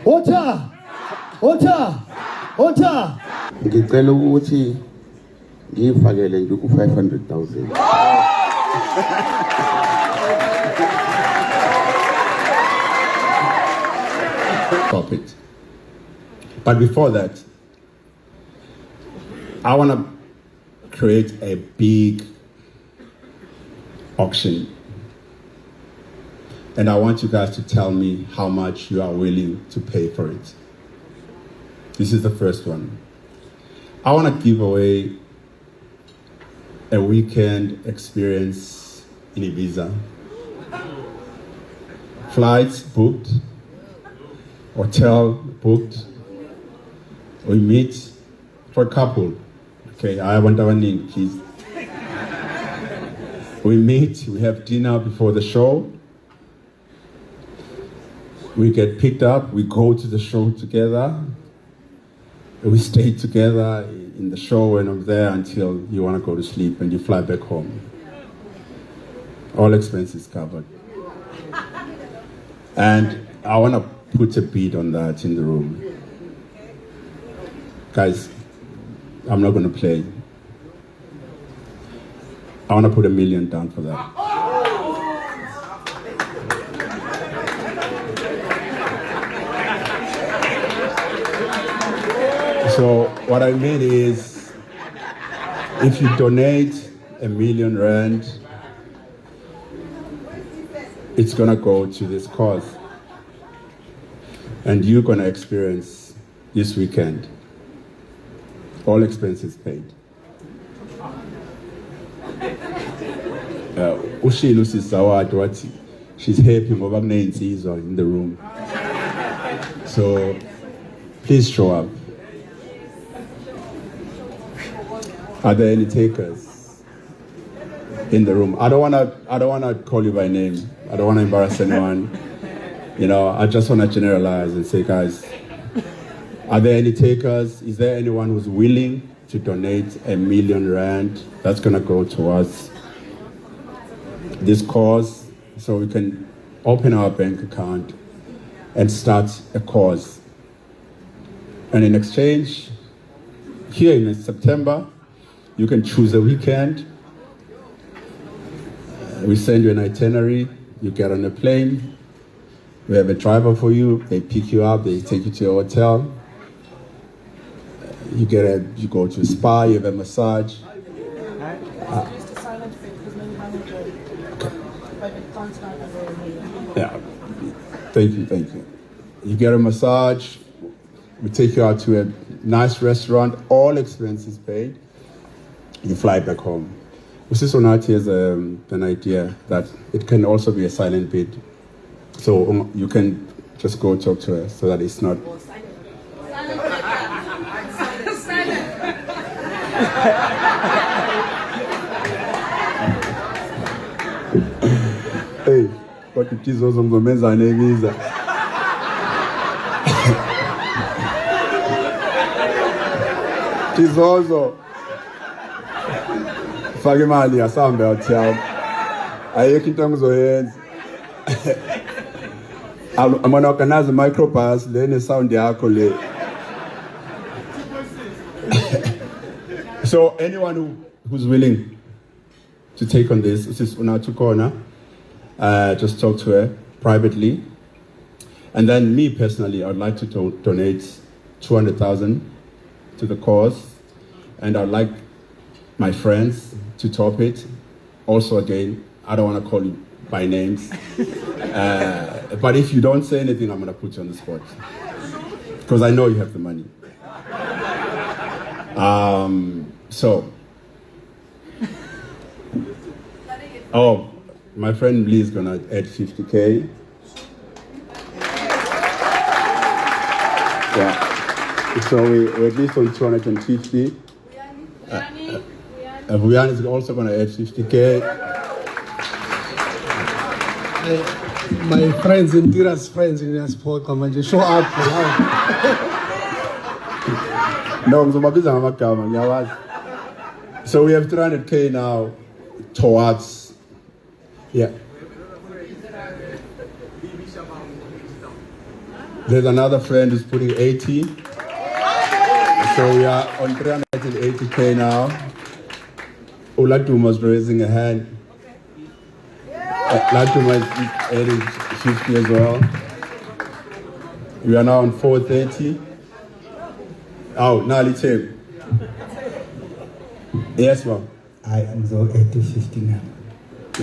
Water! Water! Water! Ngicela ukuthi ngifakele nje ku 500,000. Stop it. But before that, I want to create a big auction. And I want you guys to tell me how much you are willing to pay for it. This is the first one. I want to give away a weekend experience in Ibiza. Flights booked, hotel booked. We meet for a couple. Okay, I want our name, please. We meet, we have dinner before the show. We get picked up, we go to the show together. We stay together in the show and I'm there until you want to go to sleep and you fly back home. All expenses covered. And I want to put a bid on that in the room. Guys, I'm not going to play. I want to put $1 million down for that. So what I mean is, if you donate R1 million, it's gonna go to this cause. And you're gonna experience this weekend, all expenses paid. Ushilu sisawati wathi she's happy ngoba kuney'nsizwa in the room. So please show up. Are there any takers in the room? I don't wanna call you by name. I don't wanna embarrass anyone. You know, I just wanna generalize and say, guys, are there any takers? Is there anyone who's willing to donate R1 million? That's gonna go towards this cause, so we can open our bank account and start a cause. And in exchange, here in September, you can choose a weekend. We send you an itinerary, you get on a plane, we have a driver for you, they pick you up, they take you to your hotel. You go to a spa, you have a massage. Yeah, thank you. You get a massage, we take you out to a nice restaurant, all expenses paid. You fly back home. Usisonati has an idea that it can also be a silent bid. So you can just go talk to her so that it's not. Hey, what it is also ngomenza nebiza. Tizozo. Fake imali asambe athi ayekho into engizoyenza. I'm gonna organize a microbus le sound yakho le. So anyone who's willing to take on this is Unatukona. Just talk to her privately. And then me personally, I'd like to donate 200,000 to the cause. And I'd like my friends to top it. Also, again, I don't want to call you by names. But if you don't say anything, I'm going to put you on the spot. Because I know you have the money. Oh, my friend Lee is going to add 50K. Yeah. So we're at least on 250. Vuyan is also going to add 50K. My friends and Tira's friends in the sport come and just show up. No, so we have 300K now towards, yeah. There's another friend who's putting 80. So we are on 380K now. Uladuma is raising a hand. Laduma is adding 50 as well. We are now on 430. Oh, Nali Tim. Yes, ma'am. I am so 80-50 now.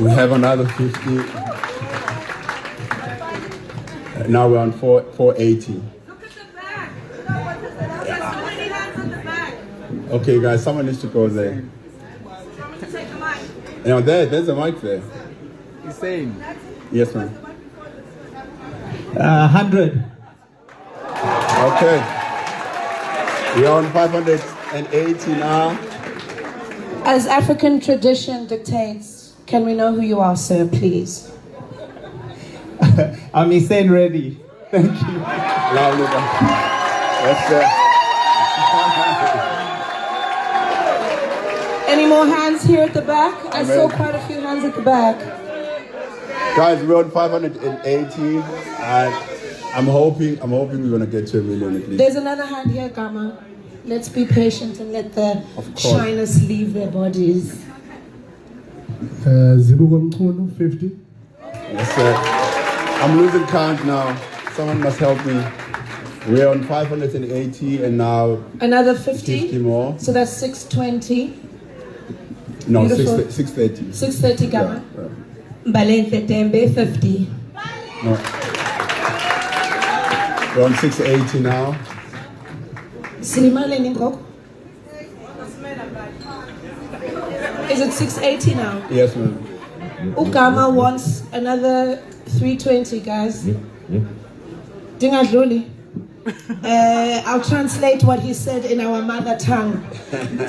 We have another 50. Now we're on 480. Look at the back. There's so many hands on the back. Okay, guys, someone needs to go there. Want me to take the mic? Now there's a mic there. He's saying. Yes, ma'am. 100. Okay. We're on 580 now. As African tradition dictates, can we know who you are, sir, please? I'm insane ready. Thank you. Lovely. Yes, sir. Any more hands here at the back? I saw Amen. quite a few hands at the back. Guys, we're on 580, and I'm hoping we're gonna get to 1 million at least. There's another hand here, Gama. Let's be patient and let the Of course. shyness leave their bodies. Zibuko 50. Yes, sir. I'm losing count now. Someone must help me. We're on 580, and now Another 50 50. more. So that's 620. No, Beautiful. 630. 630, Gama. Yeah. Mbalente Tembe, 50. No. We're on 680 now. Silimale Ningok. Is it 680 now? Yes, ma'am. Ugama wants another 320, guys. Dingadluli. I'll translate what he said in our mother tongue.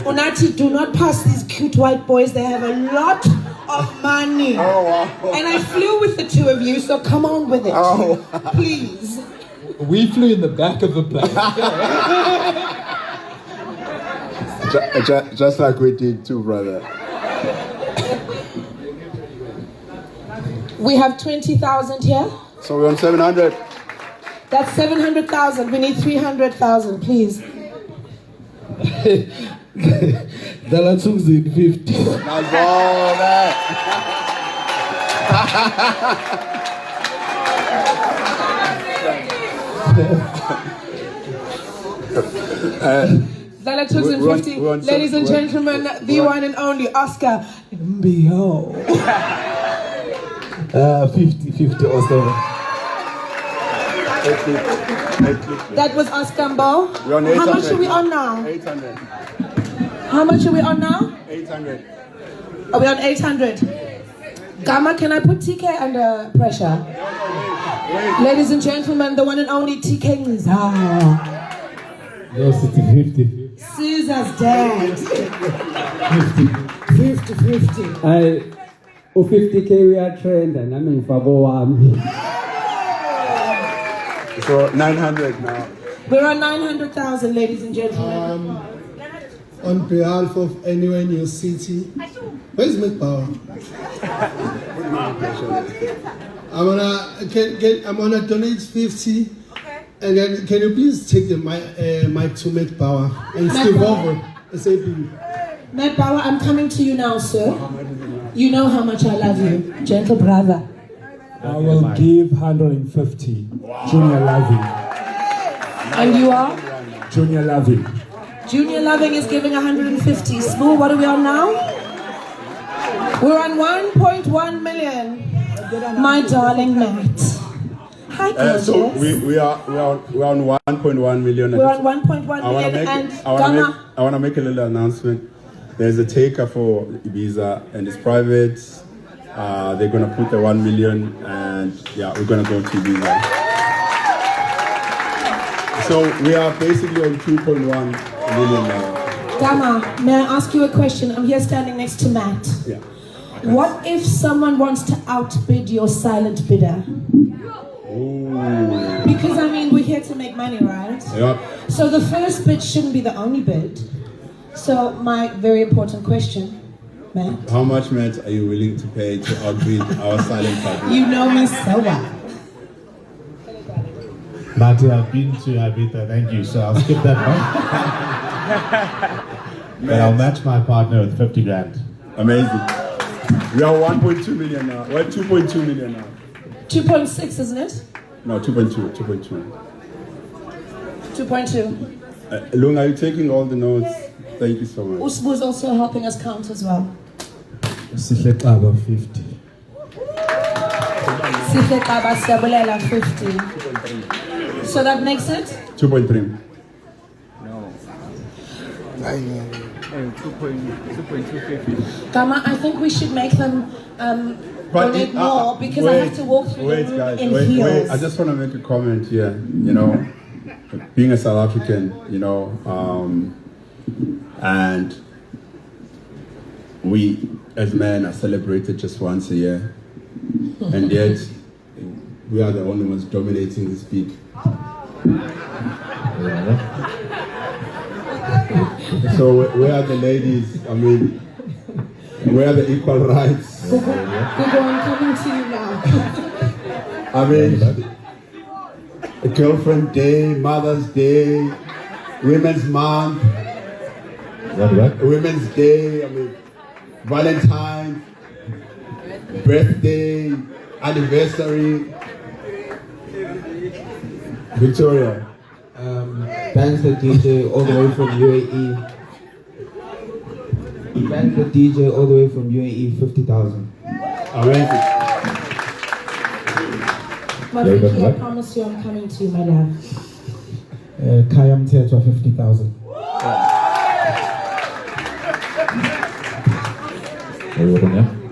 Unati, do not pass these cute white boys. They have a lot of money. Oh, wow. And I flew with the two of you, so come on with it. Oh. Please. We flew in the back of the plane. Just like we did too, brother. We have 20,000 here. So we're on 700. That's 700,000. We need 300,000, please. Dala 50. That's all that. Zala 250. we're on Ladies and seven- gentlemen, the we're on- one and only Oscar. 50 also. That was Oscar Mbo. We're on How 800. much are we on now? 800. How much are we on now? 800. Are we on 800? Gamma, can I put TK under pressure? Ladies and gentlemen, the one and only TK is No, 50. Caesar's dad. 50. I 50K we are trained and I'm in favor. So 900 now. We're on 900,000, ladies and gentlemen. On behalf of anyone in your city, where's Make Power? I'm gonna donate 50. And then can you please take the mic to Make Power and Steve over SAP. Matt Bauer, I'm coming to you now, sir. You know how much I love you, gentle brother. I will give 150. Junior Loving. And you are? Junior Loving. Junior Loving is giving 150. Small, what are we on now? We're on 1.1 million. My darling Matt. Hi, gorgeous. So we're on 1.1 million. We're on 1.1 million and Ghana. I want to make a little announcement. There's a taker for Ibiza and it's private. They're going to put the 1 million and yeah, we're going to go to Ibiza. So we are basically on 2.1 million now. Gama, may I ask you a question? I'm here standing next to Matt. Yeah. What if someone wants to outbid your silent bidder? Ooh. Because I mean, we're here to make money, right? Yeah. So the first bid shouldn't be the only bid. So my very important question, Matt. How much, Matt, are you willing to pay to outbid our silent partner? You know me so well. But I've been to Ibiza, thank you. So I'll skip that one. But I'll match my partner with 50 grand. Amazing. We are 1.2 million now. We're 2.2 million now. 2.6, isn't it? No, 2.2. 2.2. Lung, are you taking all the notes? Thank you so much. Usbu is also helping us count as well. Sihle Xaba 50. Sihle Xaba Siyabulela 50. So that makes it? 2.3. No. 2.250. Gama, I think we should make them donate more because I have to walk through the room in heels. I just want to make a comment here. You know, being a South African, you know, and we as men are celebrated just once a year, and yet we are the only ones dominating this beat. So where are the ladies? I mean, where are the equal rights? Kuqo, I'm coming to you now. I mean, a girlfriend day, Mother's Day, Women's Month, Women's Day, I mean, Valentine's, birthday, anniversary. Victoria. Thanks the DJ all the way from UAE. Thanks the DJ all the way from UAE, 50,000. Amazing. Maphenti, I promise you I'm coming to you, my love. Kayam Theatre 50,000.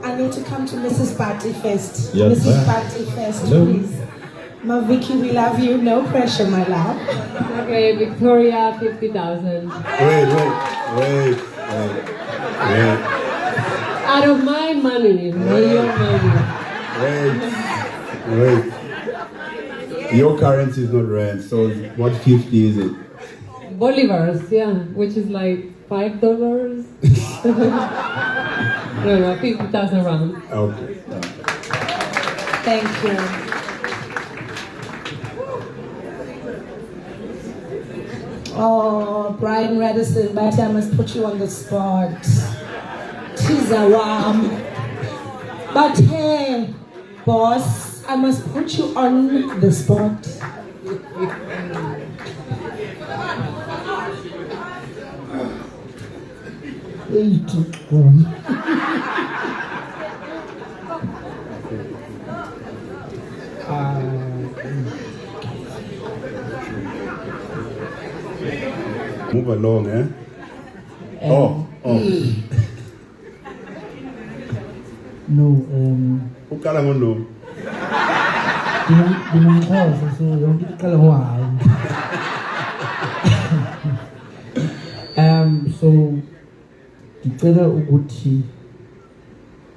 I need to come to Mrs. Party first. Yes, Mrs. ma'am. Party first, Hello. please. Maviki, we love you. No pressure, my love. Okay, Victoria, 50,000. Wait. Out of my money, not your money. Wait. Your currency is not rand, so what 50 is it? Bolivars, yeah, which is like $5. No, 50,000 round. Okay. Thank you. Oh, Brian Radisson, but I must put you on the spot. She's a warm. But hey, boss, I must put you on the spot. Move along, eh? Oh. No, Ukala ngo no. Dinamkhoza so yonke iqala ngohayi. So ngicela ukuthi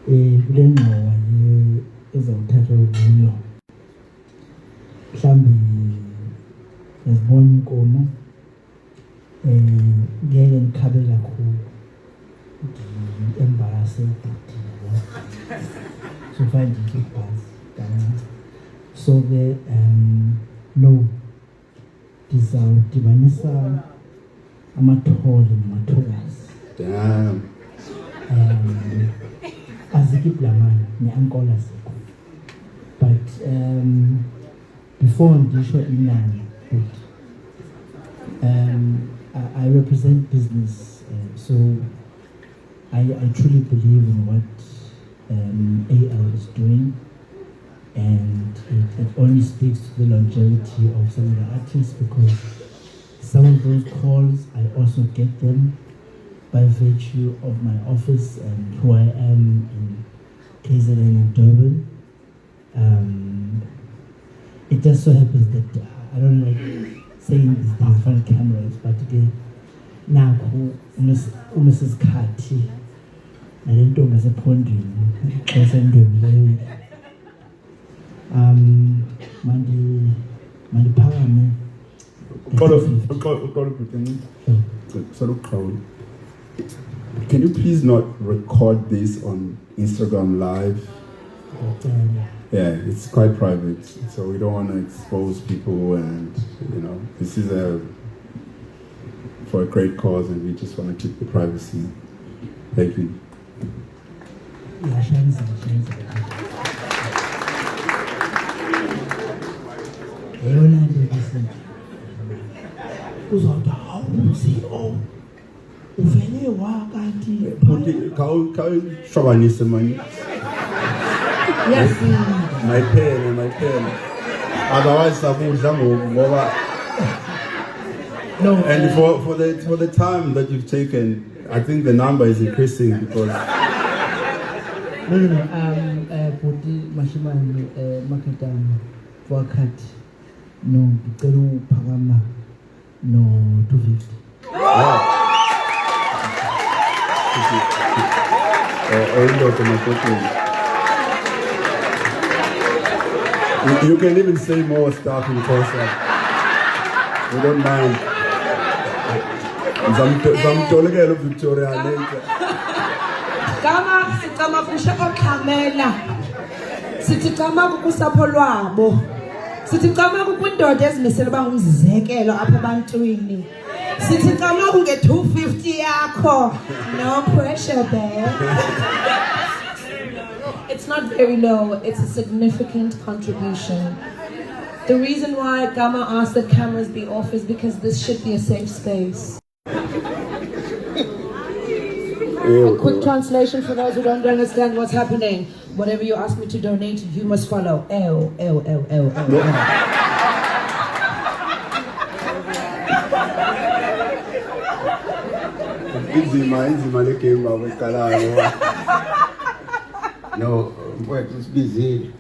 kule ngxowa le ezawuthathwa kuyo mhlambi yazibona inkomo ngeke ngikhabe kakhulu embarrasse ubhuti so find it ibhasi kancane so ke no ndizawudibanisa amathole nomathokazi Damn. azikho iblamana ne-ankole azikho but before ndisho inani but I represent business, so I truly believe in what AL is doing, and it only speaks to the longevity of some of the artists because some of those calls I also get them by virtue of my office and who I am in KZN and Durban. It just so happens that I don't like saying these things in front of cameras, but again, now Mrs. Kati, I didn't know as a pondering, Mandi power man. Can you please not record this on Instagram Live? yeah, it's quite private, so we don't want to expose people, and this is for a great cause, and we just want to keep the privacy. Thank you. Yeah, Shanza. Eyona nto listen. Uzawuthi CEO uvele wakanti Khawuhlobanise mani. Yes. My pen. Otherwise, sabudla ngoba. No. And for the time that you've taken, I think the number is increasing because. No. Budi Mashimani, Makadam, Wakat, no, Peru, Pagama, no, 250. You can even say more stuff in person. We don't mind. Zamtolegelo Victoria later. Sicama kusho okhamela. Sithi cama kusapho lwabo. Sithi cama kwindoda ezimisela bangumzekelo apha ebantwini. Sithi cama kunge 250 yakho. No pressure there. It's not very low, it's a significant contribution. The reason why Gama asked that cameras be off is because this should be a safe space. A quick translation for those who don't understand what's happening. Whatever you ask me to donate, you must follow. L. No, but it's busy.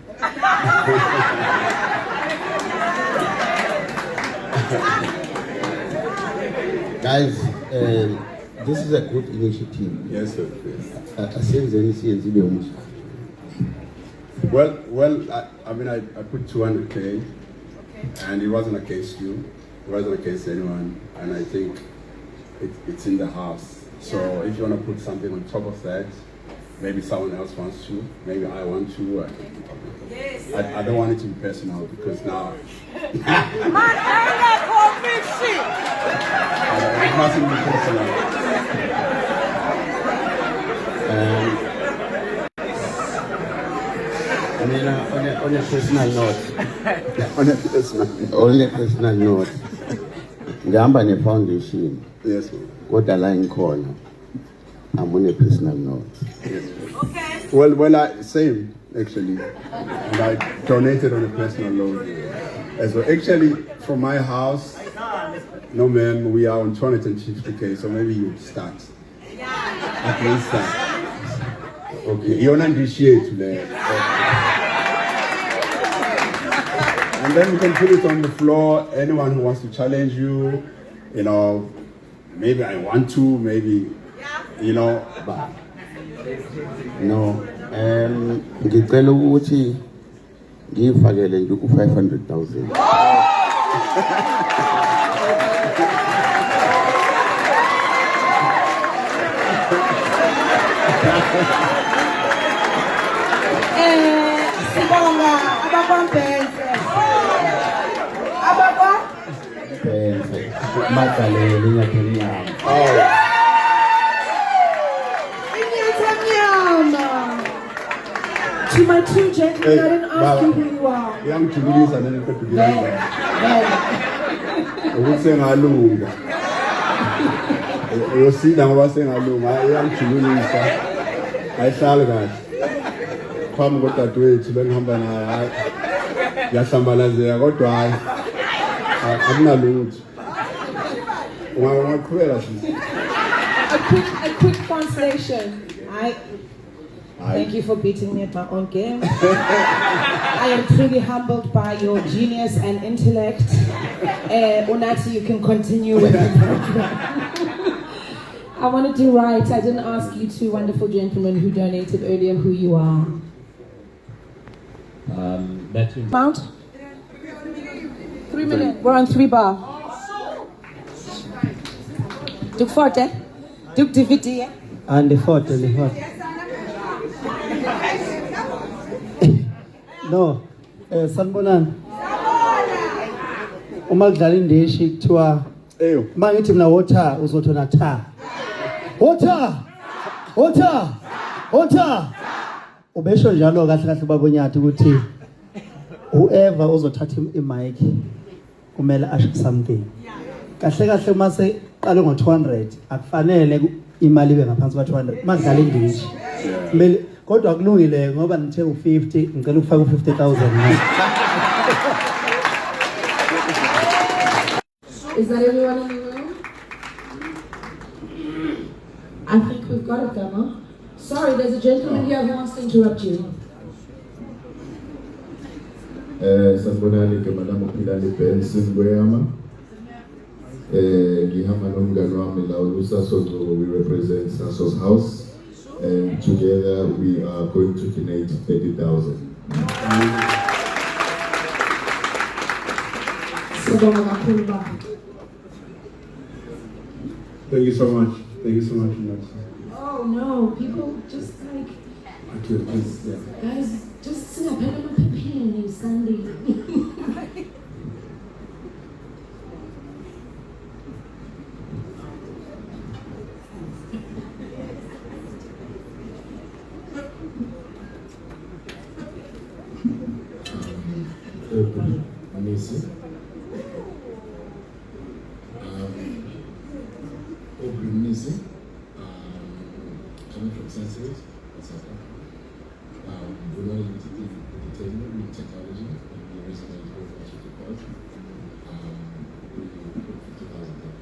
Guys, this is a good initiative. Yes, sir. Well, I put 200K, and it wasn't against you, it wasn't against anyone, and I think it's in the house. So if you want to put something on top of that, maybe someone else wants to, maybe I want to. I don't want it to be personal because now it mustn't be personal. On a personal note, on a personal note, ngihamba ne-foundation. Yes, sir. Kodwa la ngikhona, I'm on a personal note. Yes, okay. Well, same actually, and I donated on a personal note as well. Actually, from my house, no ma'am, we are on 250K, so maybe you start. At least start. Okay, you're not iNdishi today. And then we can put it on the floor. Anyone who wants to challenge you, maybe I want to, maybe, but no. Ngicela ukuthi ngifakele nje ku 500,000. Sibonga abakwampense. Makalele nyathemnyama. To my two gentlemen, I didn't ask you who you are. Young Chululis and then put together. Who's saying Alunga? You see, now was saying Alunga. Young Chululis. I shall go. Come go that way to learn Hambana. Yasambalaze, I got dry. I'm not lose. A quick translation. Thank you for beating me at my own game. I am truly humbled by your genius and intellect. Unati, you can continue with the program. I want to do right. I didn't ask you two wonderful gentlemen who donated earlier who you are. Amount? 3 million. We're on 3 bar. Duk forte? Duk DVD? And the photo. No. Sanibonani. Uma kudlala iNdishi kuthiwa uma ngithi mina water uzothona tha. Water. Water. Water. Ubesho njalo kahle kahle babonyathi ukuthi whoever uzothatha imic kumele asho something. Kahle kahle uma seqale ngo200 akufanele imali ibe ngaphansi kwa200 makudlala iNdishi. Kumele kodwa akulungile ngoba nithe u50 ngicela ukufaka u50,000. Is that everyone in the room? I think we've got it, Gama. Sorry, there's a gentleman here who wants to interrupt you. Sanibonani igama lami uPhilani Benson Gweyama. Ngihamba nomngane wami la uSasozo, we represent Saso's house, and together we are going to donate 30,000. Thank you so much. Thank you so much. Oh no, people just like guys, just sing a pen and Sunday. Amazing. Missing. Coming from Sensitive, etc. We're not limited to entertainment, with technology, and the reason why it's very much to support. We put 50,000 there.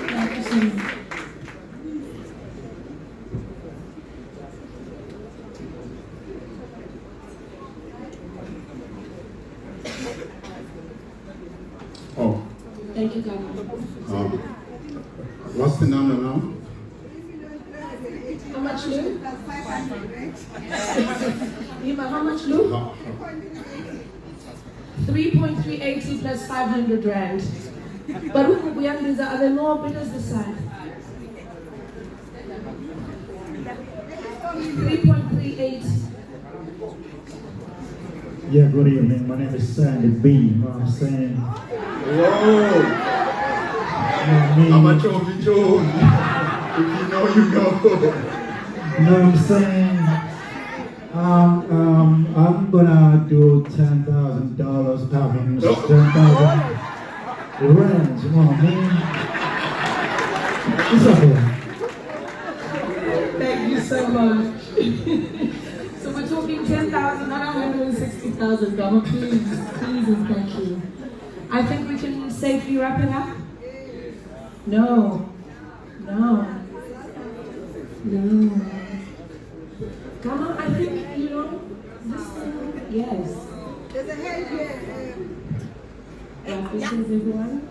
Thank you so much. Oh. Thank you, Gama. What's the number now? How much, Lou? Lima, how much, Lou? 3.380 plus 500 rand. But are there more bidders this side? 3.38. Yeah, good evening. My name is Sandy B. You know what I'm saying? Whoa! How much of it, Joe? If you know, you know. You know what I'm saying? I'm gonna do $10,000. That means 10,000 rand. You know what I mean? It's okay. Thank you so much. So we're talking 10,000, not 160,000. Gama, please, and thank you. I think we can safely wrap it up. No. Gama, I think, this yes. There's a hand here. This is everyone.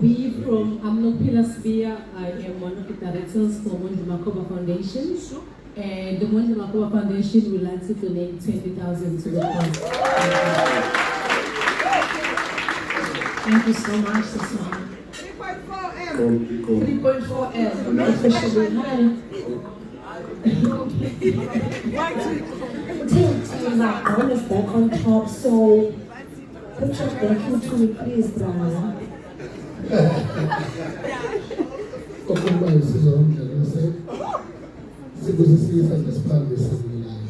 We from Maphenti'azindodla, I am one of the directors for Maphenti'azindodla Foundation. And the Maphenti'azindodla Foundation would like to donate 20,000 to the cause. Thank you so much, Sasma. 3.4M. 3.4M. Officially, hi. Team is back on top, so put your backing to me, please, brother. Sikuzisisa ngesiphambi esambilayo.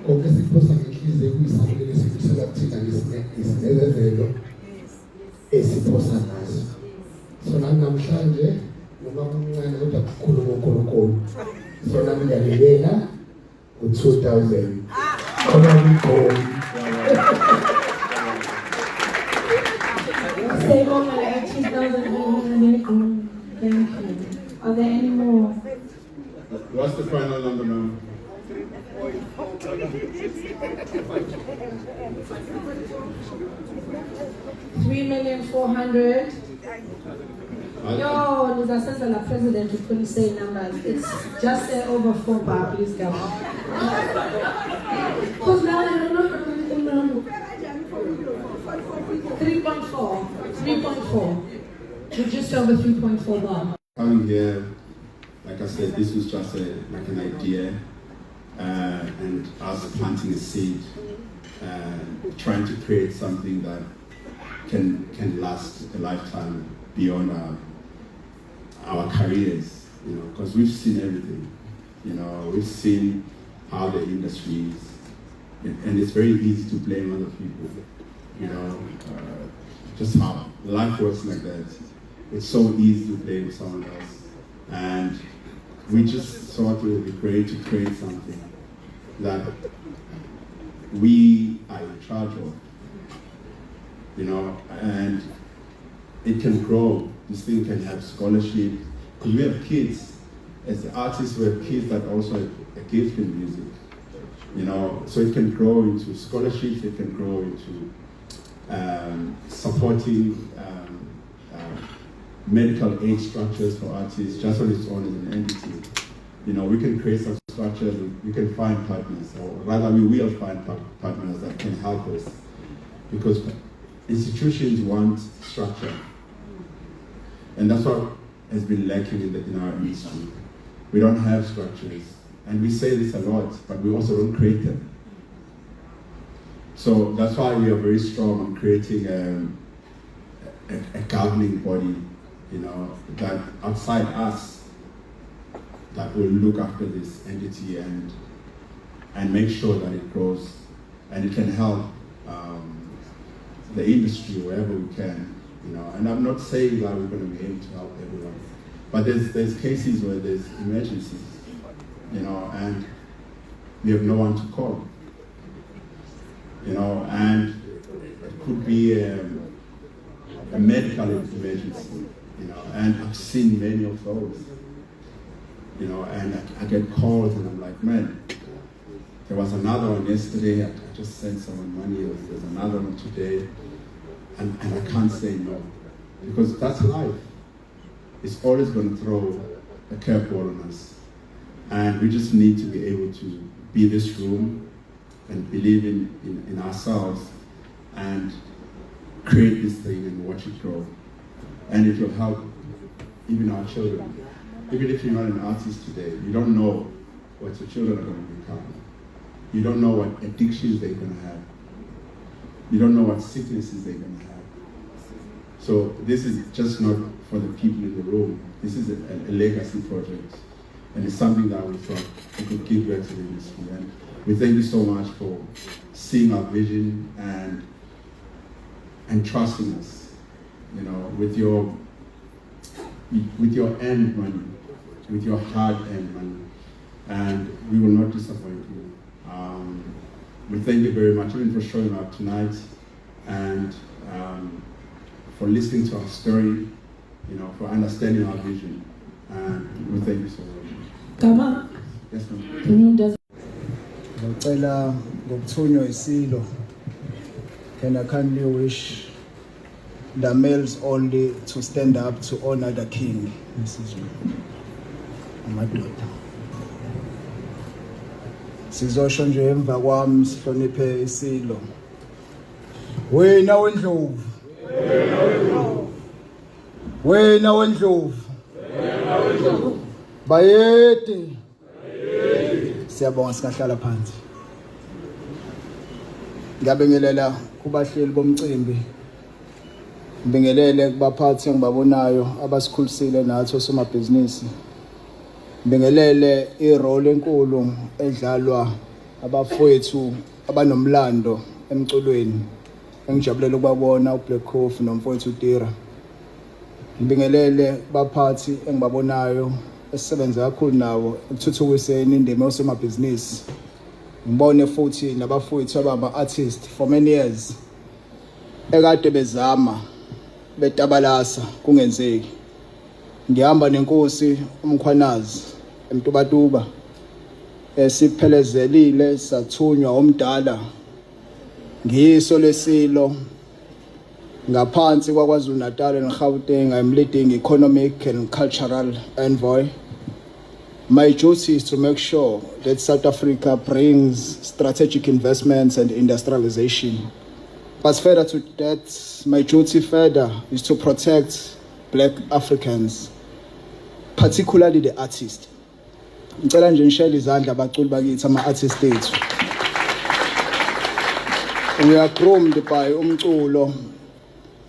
Konke sikuphosa ngenhliziyo kuyisabelo esikuthela kuthina ngesinezezelo esiphosa nazo. Sona namhlanje noma umncane kodwa kukhulu ngoNkulunkulu. Sona ngiyalibela u2000. Khona ngikho. Say over like 2,000. Thank you. Are there any more? What's the final number now? 3,400,000. Yo, Nizasasa la president who couldn't say numbers. It's just over 4 bar, please come on. 3.4. You're just over 3.4 bar. Coming here, like I said, this was just like an idea, and us planting a seed, trying to create something that can last a lifetime beyond our careers, you know, because we've seen everything, you know, we've seen how the industry is, and it's very easy to blame other people, you know, just how life works like that. It's so easy to blame someone else, and we just thought it would be great to create something that we are in charge of, you know, and it can grow. This thing can have scholarship, because we have kids. As artists, we have kids that also have a gift in music, you know, so it can grow into scholarships, it can grow into supporting medical aid structures for artists just on its own as an entity. You know, we can create some structures, we can find partners, or rather we will find partners that can help us, because institutions want structure, and that's what has been lacking in our industry. We don't have structures, and we say this a lot, but we also don't create them. So that's why we are very strong on creating a governing body, you know, that outside us, that will look after this entity and make sure that it grows, and it can help the industry wherever we can, you know. And I'm not saying that we're going to be able to help everyone, but there's cases where there's emergencies, you know, and we have no one to call, you know, and it could be a medical emergency, you know, and I've seen many of those, you know, and I get calls and I'm like, man, there was another one yesterday, I just sent someone money, there's another one today, and I can't say no, because that's life. It's always going to throw a curveball on us, and we just need to be able to be this room and believe in ourselves and create this thing and watch it grow. And it will help even our children. Even if you're not an artist today, you don't know what your children are going to become. You don't know what addictions they're going to have. You don't know what sicknesses they're going to have. So this is just not for the people in the room. This is a legacy project. And it's something that we thought we could give back to the industry. And we thank you so much for seeing our vision and trusting us, you know, with your end money, with your hard-earned money, and we will not disappoint you. We thank you very much, even for showing up tonight, and for listening to our story, you know, for understanding our vision, and we thank you so much. Gama. Yes, ma'am. Ngicela ngokuthunywa isilo. Can I kindly wish the males only to stand up to honor the king, Mrs. Amadoda. Sizosho nje emva kwami sihloniphe isilo. Wena wendlovu. Wena wendlovu. Bayede. Siyabonga singahlala phansi. Ngiyabingelela kubahleli bomcimbi. Ngibingelele kubaphathi engibabonayo abasikhulisile nathi osomabhizinisi. Ngibingelele irole enkulu edlalwa abafowethu abanomlando emculweni. Engijabulela ukubabona uBlackcoff nomfowethu uTira. Ngibingelele baphathi engibabonayo esisebenza kakhulu nawo ukuthuthukiseni indima yosomabhizinisi. Ngibone futhi nabafowethu ababa artist for many years ekade bezama betabalasa kungenzeki. Ngihamba nenkosi umkhwanazi eMtubatuba esiphelezelile sathunywa omdala ngiso lesilo ngaphansi kwaKwaZulu Natal and Gauteng. I'm leading economic and cultural envoy. My duty is to make sure that South Africa brings strategic investments and industrialization. But further to that, my duty further is to protect black Africans, particularly the artists. Ngicela nje ngishele izandla abaculi bakithi ama-artists ethu. We are groomed by umculo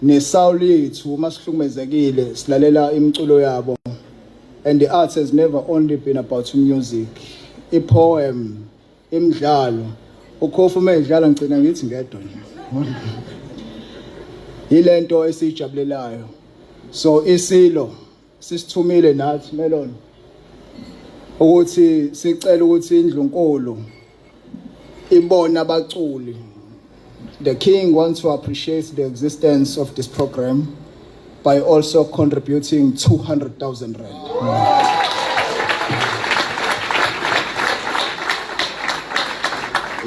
nesoul yethu uma sihlukumezekile silalela imculo yabo. And the arts has never only been about music. A poem, imidlalo. Ukhofu uma idlala ngicina ngithi ngedwa nje. Yilento esijabulelayo. So isilo sisithumile nathi Melon ukuthi sicela ukuthi indlunkulu ibona abaculi. The king wants to appreciate the existence of this program by also contributing 200,000 rand.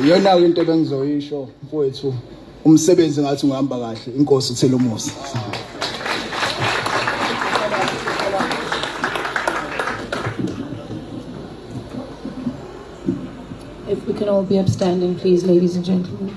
Yona into ebengizoyisho mfowethu umsebenzi ngathi ungahamba kahle inkosi uthela umusa. If we can all be upstanding, please, ladies and gentlemen.